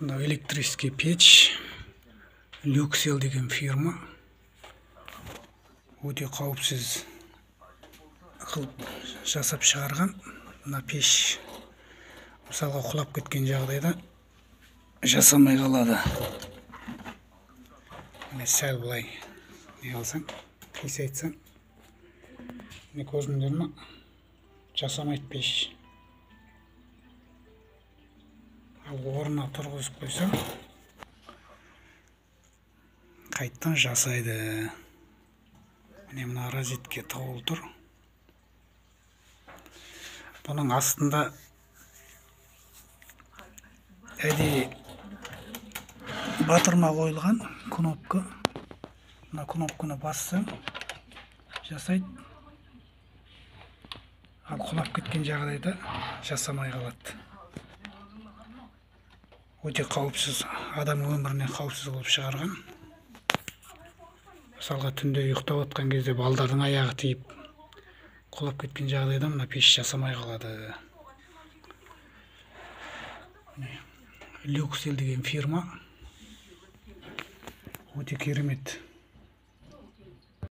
Мына электрический печь, Люксел деген фирма. Өте қауіпсіз қылып жасап шығарған. Мына пеш мысалға құлап кеткен жағдайда жасамай қалады. Міне сәл былай не алсаң, қисайтсаң, міне көрдіңдер ме? Жасамайды пеш. Ал орнына тұрғызып қойсаң, қайттан жасайды. Міне мына розетке тығулы тұр. Бұның астында әдейі батырма қойылған кнопка. Мына кнопканы бассаң жасайды. Ал құлап кеткен жағдайда жасамай қалады. Өте қауіпсіз, адам өміріне қауіпсіз қылып шығарған. Мысалға түнде ұйықтап жатқан кезде балдардың аяғы тиіп құлап кеткен жағдайда мына пеш жасамай қалады. Люксел деген фирма. Өте керемет.